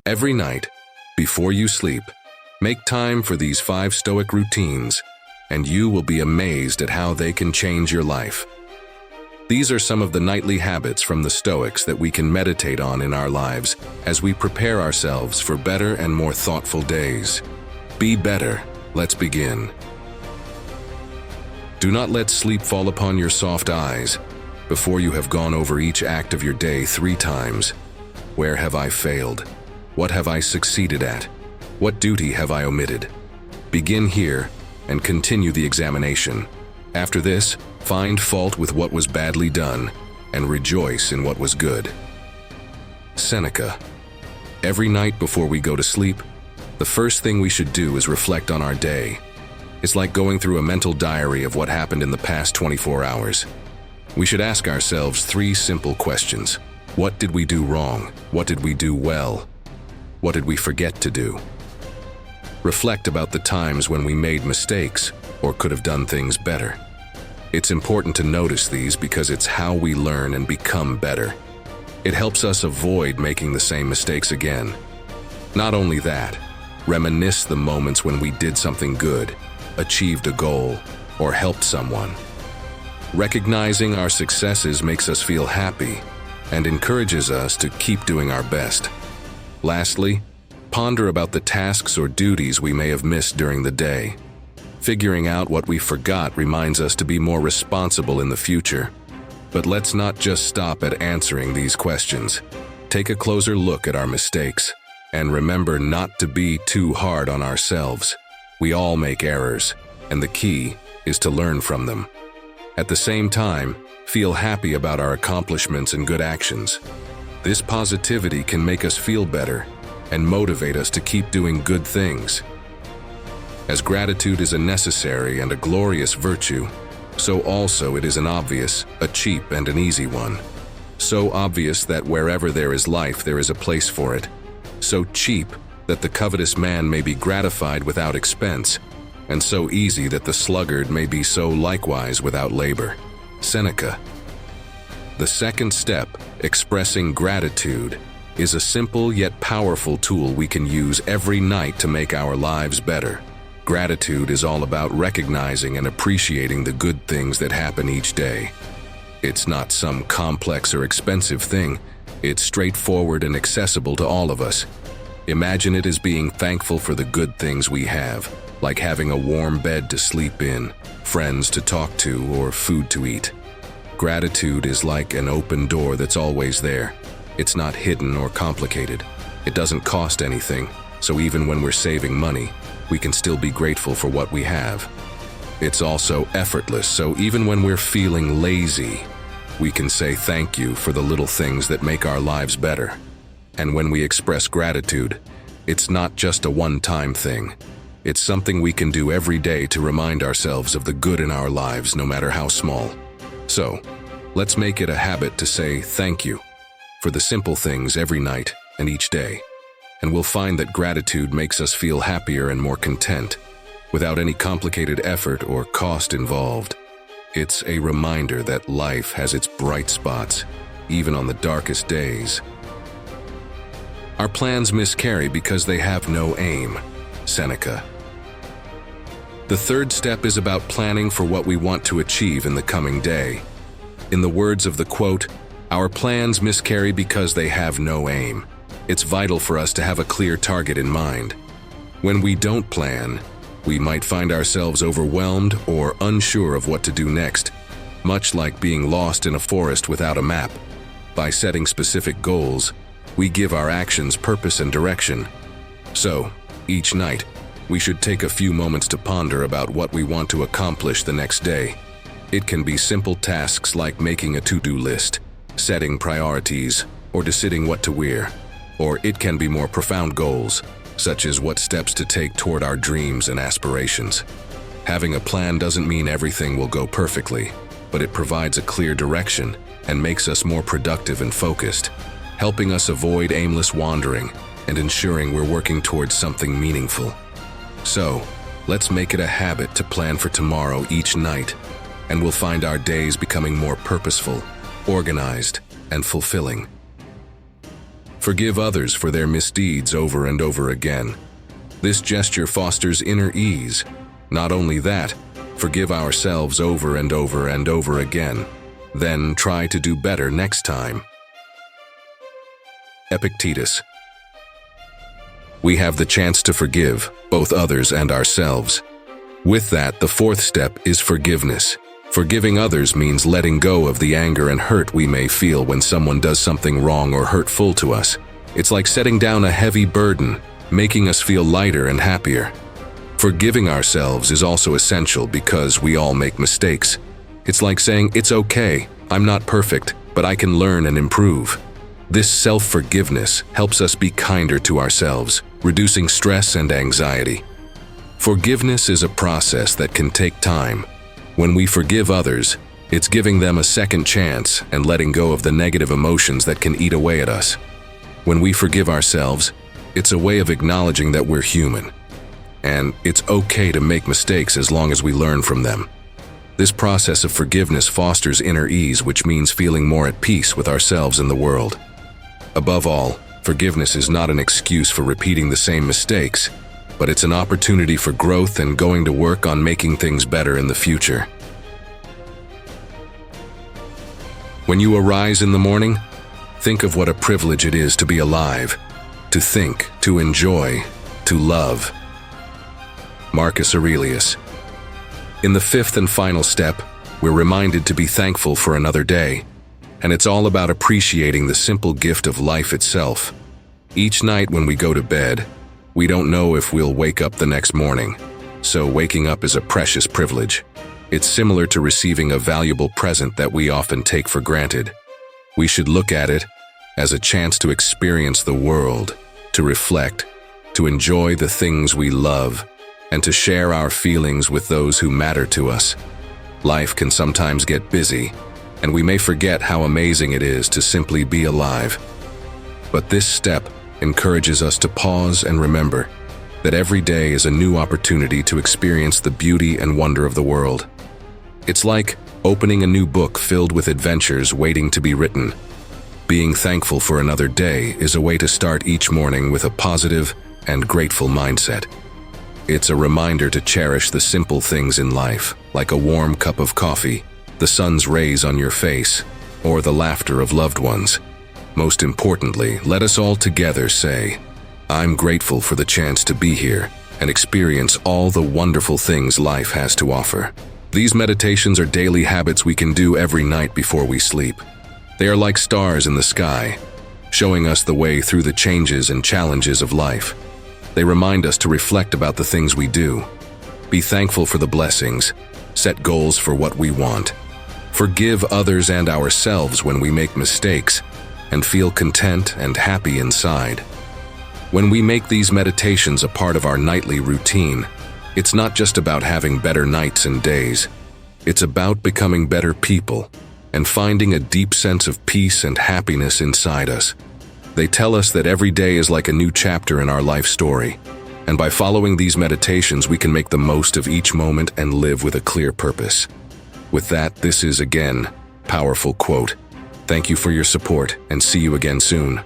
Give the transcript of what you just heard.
Every night, before you sleep, make time for these 5 Stoic routines, and you will be amazed at how they can change your life. These are some of the nightly habits from the Stoics that we can meditate on in our lives as we prepare ourselves for better and more thoughtful days. Be better. Let's begin. Do not let sleep fall upon your soft eyes before you have gone over each act of your day 3 times. Where have I failed? What have I succeeded at? What duty have I omitted? Begin here and continue the examination. After this, find fault with what was badly done and rejoice in what was good. Seneca. Every night before we go to sleep, the first thing we should do is reflect on our day. It's like going through a mental diary of what happened in the past 24 hours. We should ask ourselves 3 simple questions. What did we do wrong? What did we do well? What did we forget to do? Reflect about the times when we made mistakes or could have done things better. It's important to notice these because it's how we learn and become better. It helps us avoid making the same mistakes again. Not only that, reminisce the moments when we did something good, achieved a goal, or helped someone. Recognizing our successes makes us feel happy and encourages us to keep doing our best. Lastly, ponder about the tasks or duties we may have missed during the day. Figuring out what we forgot reminds us to be more responsible in the future. But let's not just stop at answering these questions. Take a closer look at our mistakes, and remember not to be too hard on ourselves. We all make errors, and the key is to learn from them. At the same time, feel happy about our accomplishments and good actions. This positivity can make us feel better and motivate us to keep doing good things. As gratitude is a necessary and a glorious virtue, so also it is an obvious, a cheap, and an easy one. So obvious that wherever there is life, there is a place for it. So cheap that the covetous man may be gratified without expense, and so easy that the sluggard may be so likewise without labor. Seneca. The second step, expressing gratitude, is a simple yet powerful tool we can use every night to make our lives better. Gratitude is all about recognizing and appreciating the good things that happen each day. It's not some complex or expensive thing. It's straightforward and accessible to all of us. Imagine it as being thankful for the good things we have, like having a warm bed to sleep in, friends to talk to, or food to eat. Gratitude is like an open door that's always there. It's not hidden or complicated. It doesn't cost anything, so even when we're saving money, we can still be grateful for what we have. It's also effortless, so even when we're feeling lazy, we can say thank you for the little things that make our lives better. And when we express gratitude, it's not just a one-time thing. It's something we can do every day to remind ourselves of the good in our lives, no matter how small. So, let's make it a habit to say thank you for the simple things every night and each day. And we'll find that gratitude makes us feel happier and more content, without any complicated effort or cost involved. It's a reminder that life has its bright spots, even on the darkest days. Our plans miscarry because they have no aim. Seneca. The third step is about planning for what we want to achieve in the coming day. In the words of the quote, "Our plans miscarry because they have no aim." It's vital for us to have a clear target in mind. When we don't plan, we might find ourselves overwhelmed or unsure of what to do next, much like being lost in a forest without a map. By setting specific goals, we give our actions purpose and direction. So, each night, we should take a few moments to ponder about what we want to accomplish the next day. It can be simple tasks like making a to-do list, setting priorities, or deciding what to wear. Or it can be more profound goals, such as what steps to take toward our dreams and aspirations. Having a plan doesn't mean everything will go perfectly, but it provides a clear direction and makes us more productive and focused, helping us avoid aimless wandering and ensuring we're working towards something meaningful. So, let's make it a habit to plan for tomorrow each night, and we'll find our days becoming more purposeful, organized, and fulfilling. Forgive others for their misdeeds over and over again. This gesture fosters inner ease. Not only that, forgive ourselves over and over and over again. Then try to do better next time. Epictetus. We have the chance to forgive both others and ourselves. With that, the fourth step is forgiveness. Forgiving others means letting go of the anger and hurt we may feel when someone does something wrong or hurtful to us. It's like setting down a heavy burden, making us feel lighter and happier. Forgiving ourselves is also essential because we all make mistakes. It's like saying, "It's okay, I'm not perfect, but I can learn and improve." This self-forgiveness helps us be kinder to ourselves, reducing stress and anxiety. Forgiveness is a process that can take time. When we forgive others, it's giving them a second chance and letting go of the negative emotions that can eat away at us. When we forgive ourselves, it's a way of acknowledging that we're human. And it's okay to make mistakes as long as we learn from them. This process of forgiveness fosters inner ease, which means feeling more at peace with ourselves and the world. Above all, forgiveness is not an excuse for repeating the same mistakes, but it's an opportunity for growth and going to work on making things better in the future. When you arise in the morning, think of what a privilege it is to be alive, to think, to enjoy, to love. Marcus Aurelius. In the fifth and final step, we're reminded to be thankful for another day, and it's all about appreciating the simple gift of life itself. Each night when we go to bed, we don't know if we'll wake up the next morning, so waking up is a precious privilege. It's similar to receiving a valuable present that we often take for granted. We should look at it as a chance to experience the world, to reflect, to enjoy the things we love, and to share our feelings with those who matter to us. Life can sometimes get busy, and we may forget how amazing it is to simply be alive. But this step encourages us to pause and remember that every day is a new opportunity to experience the beauty and wonder of the world. It's like opening a new book filled with adventures waiting to be written. Being thankful for another day is a way to start each morning with a positive and grateful mindset. It's a reminder to cherish the simple things in life, like a warm cup of coffee, the sun's rays on your face, or the laughter of loved ones. Most importantly, let us all together say, "I'm grateful for the chance to be here and experience all the wonderful things life has to offer." These meditations are daily habits we can do every night before we sleep. They are like stars in the sky, showing us the way through the changes and challenges of life. They remind us to reflect about the things we do, be thankful for the blessings, set goals for what we want, forgive others and ourselves when we make mistakes, and feel content and happy inside. When we make these meditations a part of our nightly routine, it's not just about having better nights and days. It's about becoming better people and finding a deep sense of peace and happiness inside us. They tell us that every day is like a new chapter in our life story, and by following these meditations, we can make the most of each moment and live with a clear purpose. With that, this is again, powerful quote. Thank you for your support, and see you again soon.